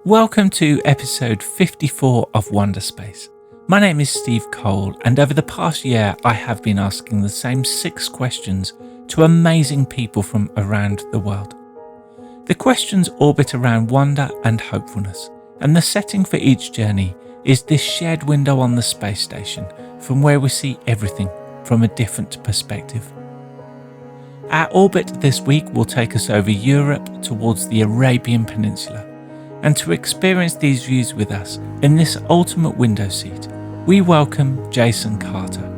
Welcome to episode 54 of Wonderspace. My name is Steve Cole, and over the past year I have been asking the same 6 questions to amazing people from around the world. The questions orbit around wonder and hopefulness, and the setting for each journey is this shared window on the space station from where we see everything from a different perspective. Our orbit this week will take us over Europe towards the Arabian Peninsula. And to experience these views with us in this ultimate window seat, we welcome Jason Carter.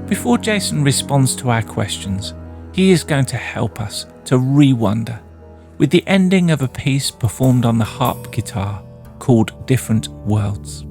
Before Jason responds to our questions, he is going to help us to re-wonder with the ending of a piece performed on the harp guitar called Different Worlds.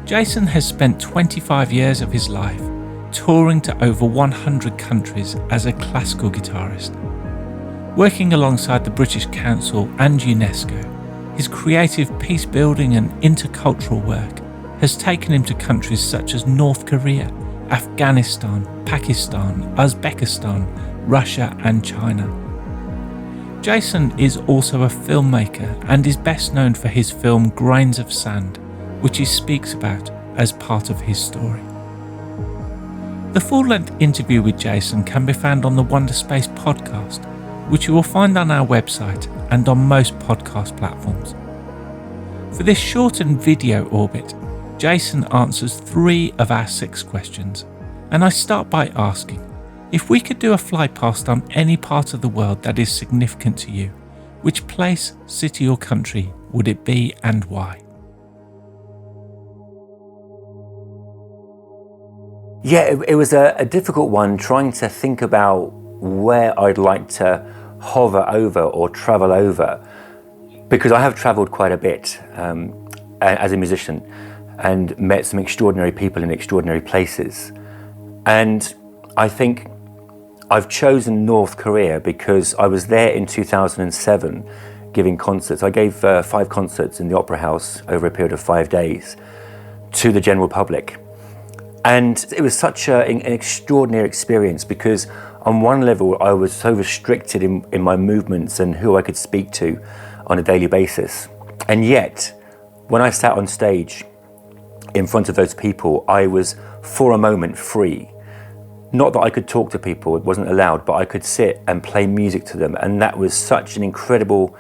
Jason has spent 25 years of his life touring to over 100 countries as a classical guitarist. Working alongside the British Council and UNESCO, his creative peace-building and intercultural work has taken him to countries such as North Korea, Afghanistan, Pakistan, Uzbekistan, Russia and China. Jason is also a filmmaker and is best known for his film Grains of Sand, which he speaks about as part of his story. The full-length interview with Jason can be found on the Wonderspace podcast, which you will find on our website and on most podcast platforms. For this shortened video orbit, Jason answers 3 of our 6 questions, and I start by asking, if we could do a fly past on any part of the world that is significant to you, which place, city or country would it be and why? Yeah, it was a difficult one, trying to think about where I'd like to hover over or travel over, because I have travelled quite a bit as a musician and met some extraordinary people in extraordinary places. And I think I've chosen North Korea because I was there in 2007 giving concerts. I gave 5 concerts in the Opera House over a period of 5 days to the general public. And it was such an extraordinary experience because on one level I was so restricted in my movements and who I could speak to on a daily basis. And yet, when I sat on stage in front of those people, I was for a moment free. Not that I could talk to people, it wasn't allowed, but I could sit and play music to them. And that was such an incredible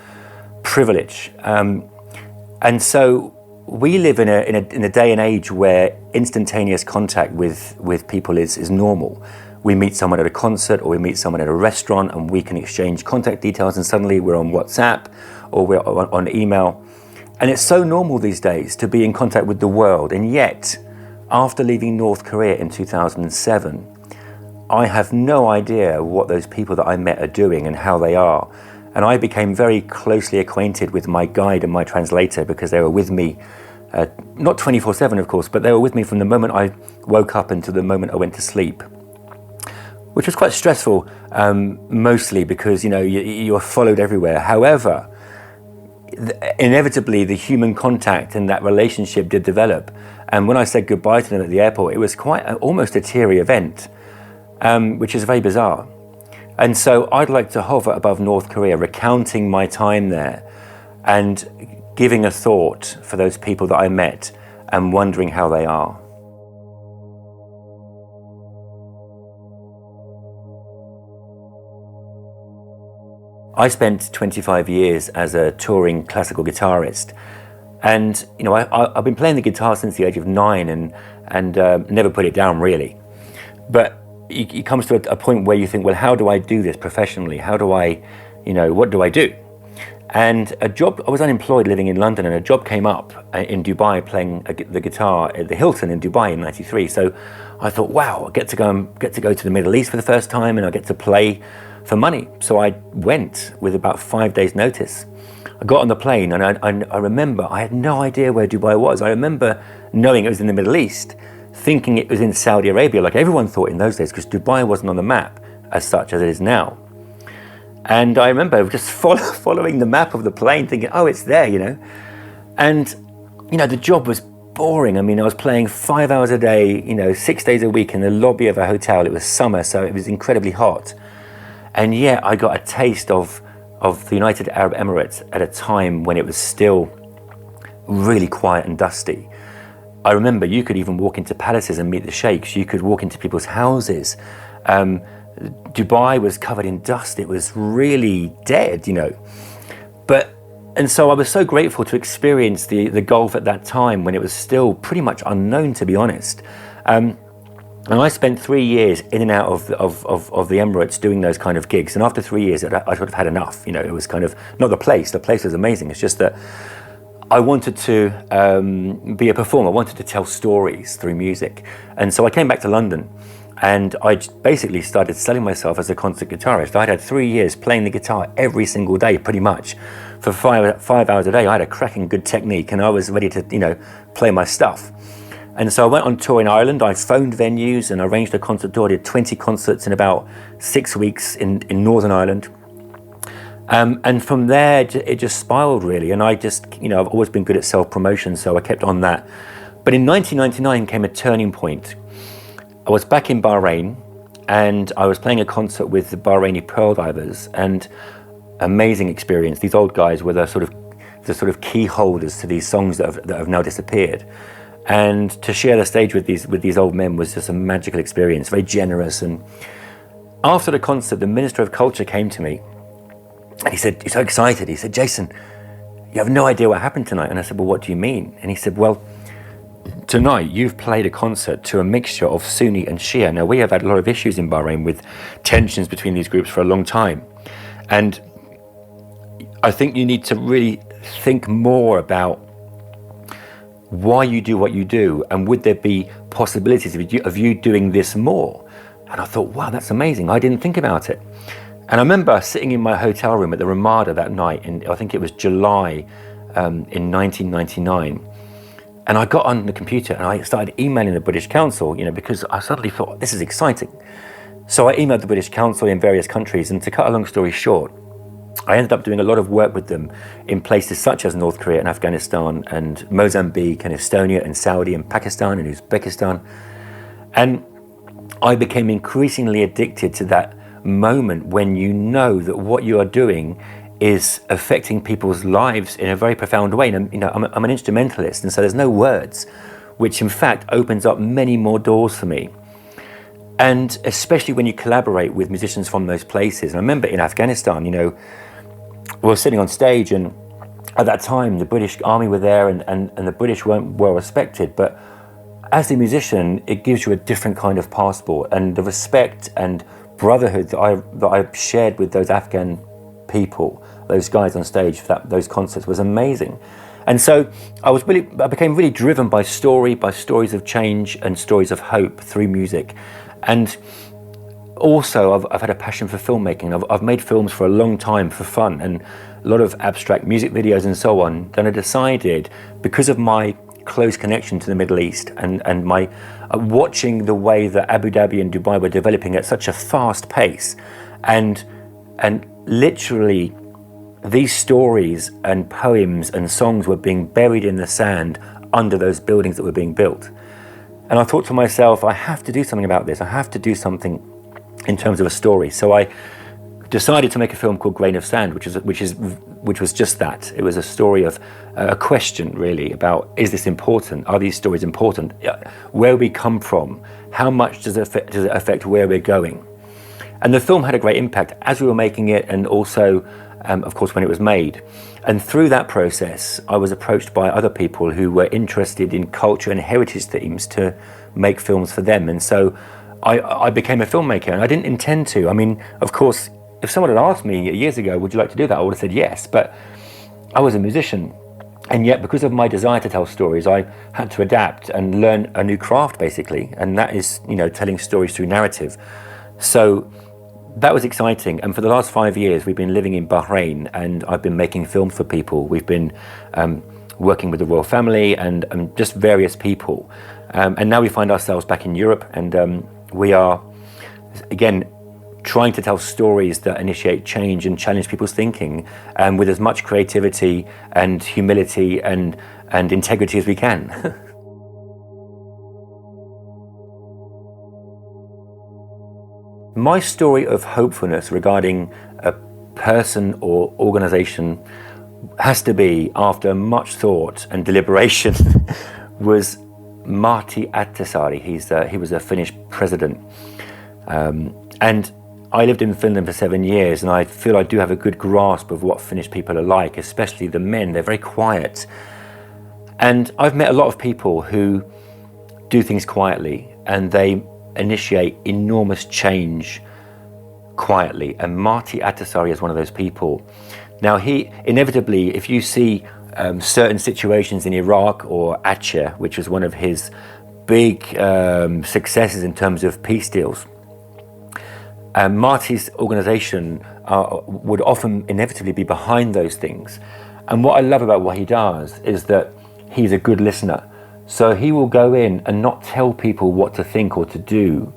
privilege. And so we live in a day and age where instantaneous contact with people is normal. We meet someone at a concert or we meet someone at a restaurant and we can exchange contact details and suddenly we're on WhatsApp or we're on email. And it's so normal these days to be in contact with the world. And yet, after leaving North Korea in 2007, I have no idea what those people that I met are doing and how they are. And I became very closely acquainted with my guide and my translator because they were with me, not 24/7 of course, but they were with me from the moment I woke up until the moment I went to sleep, which was quite stressful, mostly because you're followed everywhere. However, inevitably the human contact and that relationship did develop, And when I said goodbye to them at the airport, it was almost a teary event, which is very bizarre. And so I'd like to hover above North Korea, recounting my time there and giving a thought for those people that I met and wondering how they are. I spent 25 years as a touring classical guitarist, and I've been playing the guitar since the age of 9 and never put it down really. But it comes to a point where you think, well, how do I do this professionally? What do I do? And I was unemployed living in London, and a job came up in Dubai playing the guitar at the Hilton in Dubai in '93. So I thought, wow, I get to go to the Middle East for the first time, and I get to play for money. So I went with about 5 days notice. I got on the plane, and I remember I had no idea where Dubai was. I remember knowing it was in the Middle East, thinking it was in Saudi Arabia, like everyone thought in those days, because Dubai wasn't on the map as such as it is now. And I remember just following the map of the plane, thinking, oh, it's there, And, the job was boring. I mean, I was playing 5 hours a day, 6 days a week in the lobby of a hotel. It was summer, so it was incredibly hot. And yet I got a taste of the United Arab Emirates at a time when it was still really quiet and dusty. I remember you could even walk into palaces and meet the sheikhs. You could walk into people's houses. Dubai was covered in dust. It was really dead, And so I was so grateful to experience the Gulf at that time when it was still pretty much unknown, to be honest. And I spent 3 years in and out of the Emirates doing those kind of gigs. And after 3 years, I sort of had enough. It was kind of, not the place was amazing. It's just that I wanted to be a performer. I wanted to tell stories through music. And so I came back to London, and I basically started selling myself as a concert guitarist. I'd had 3 years playing the guitar every single day, pretty much, for 5 hours a day. I had a cracking good technique, and I was ready to, play my stuff. And so I went on tour in Ireland. I phoned venues and arranged a concert tour. I did 20 concerts in about 6 weeks in Northern Ireland. And from there, it just spiraled really. And I just, I've always been good at self-promotion, so I kept on that. But in 1999 came a turning point. I was back in Bahrain, and I was playing a concert with the Bahraini pearl divers, and amazing experience. These old guys were the sort of key holders to these songs that have now disappeared. And to share the stage with these old men was just a magical experience, very generous. And after the concert, the Minister of Culture came to me, and he said, he's so excited. He said, Jason, you have no idea what happened tonight. And I said, well, what do you mean? And he said, well, tonight you've played a concert to a mixture of Sunni and Shia. Now, we have had a lot of issues in Bahrain with tensions between these groups for a long time. And I think you need to really think more about why you do what you do, and would there be possibilities of you doing this more? And I thought, wow, that's amazing. I didn't think about it. And I remember sitting in my hotel room at the Ramada that night, and I think it was July in 1999. And I got on the computer and I started emailing the British Council, because I suddenly thought, this is exciting. So I emailed the British Council in various countries, and to cut a long story short, I ended up doing a lot of work with them in places such as North Korea and Afghanistan and Mozambique and Estonia and Saudi and Pakistan and Uzbekistan. And I became increasingly addicted to that moment when you know that what you are doing is affecting people's lives in a very profound way. And I'm an instrumentalist, and so there's no words, which in fact opens up many more doors for me. And especially when you collaborate with musicians from those places. And I remember in Afghanistan, we were sitting on stage, and at that time the British Army were there, and the British weren't well respected. But as a musician, it gives you a different kind of passport, and the respect and brotherhood that I shared with those Afghan people, those guys on stage for those concerts, was amazing. And so I became really driven by stories of change and stories of hope through music. And also, I've had a passion for filmmaking. I've made films for a long time for fun, and a lot of abstract music videos and so on. Then I decided, because of my close connection to the Middle East and my watching the way that Abu Dhabi and Dubai were developing at such a fast pace, and literally these stories and poems and songs were being buried in the sand under those buildings that were being built. And I thought to myself, I have to do something about this. I have to do something in terms of a story. So I decided to make a film called Grain of Sand, which was just that. It was a story of a question, really, about, is this important? Are these stories important? Where we come from? How much does it affect where we're going? And the film had a great impact as we were making it, and also, of course, when it was made. And through that process, I was approached by other people who were interested in culture and heritage themes to make films for them. And so I became a filmmaker, and I didn't intend to. I mean, of course, if someone had asked me years ago, would you like to do that? I would have said yes, but I was a musician. And yet, because of my desire to tell stories, I had to adapt and learn a new craft, basically. And that is, telling stories through narrative. So that was exciting. And for the last 5 years, we've been living in Bahrain, and I've been making films for people. We've been working with the royal family and just various people. And now we find ourselves back in Europe, and we are, again, trying to tell stories that initiate change and challenge people's thinking, with as much creativity and humility and integrity as we can. My story of hopefulness regarding a person or organization has to be, after much thought and deliberation, was Martti Ahtisaari. He was a Finnish president. And I lived in Finland for 7 years, and I feel I do have a good grasp of what Finnish people are like, especially the men. They're very quiet. And I've met a lot of people who do things quietly, and they initiate enormous change quietly. And Martti Ahtisaari is one of those people. Now, he inevitably, if you see certain situations in Iraq or Aceh, which was one of his big successes in terms of peace deals, Martti's organization would often inevitably be behind those things. And what I love about what he does is that he's a good listener. So he will go in and not tell people what to think or to do,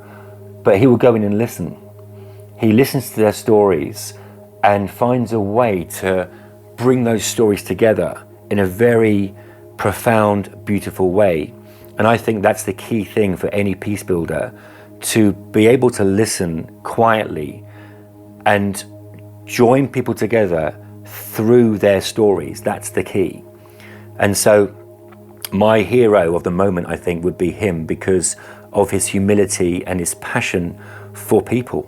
but he will go in and listen. He listens to their stories and finds a way to bring those stories together in a very profound, beautiful way. And I think that's the key thing for any peace builder, to be able to listen quietly and join people together through their stories. That's the key. And so my hero of the moment, I think, would be him, because of his humility and his passion for people.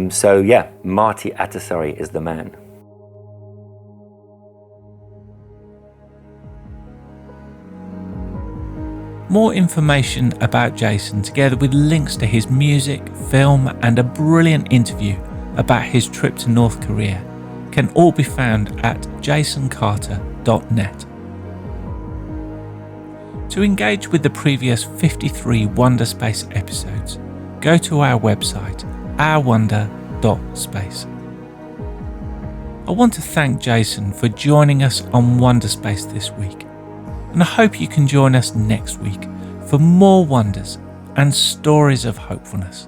So yeah, Martti Ahtisaari is the man. More information about Jason, together with links to his music, film, and a brilliant interview about his trip to North Korea, can all be found at jasoncarter.net. To engage with the previous 53 Wonderspace episodes, go to our website, ourwonder.space. I want to thank Jason for joining us on Wonderspace this week, and I hope you can join us next week for more wonders and stories of hopefulness.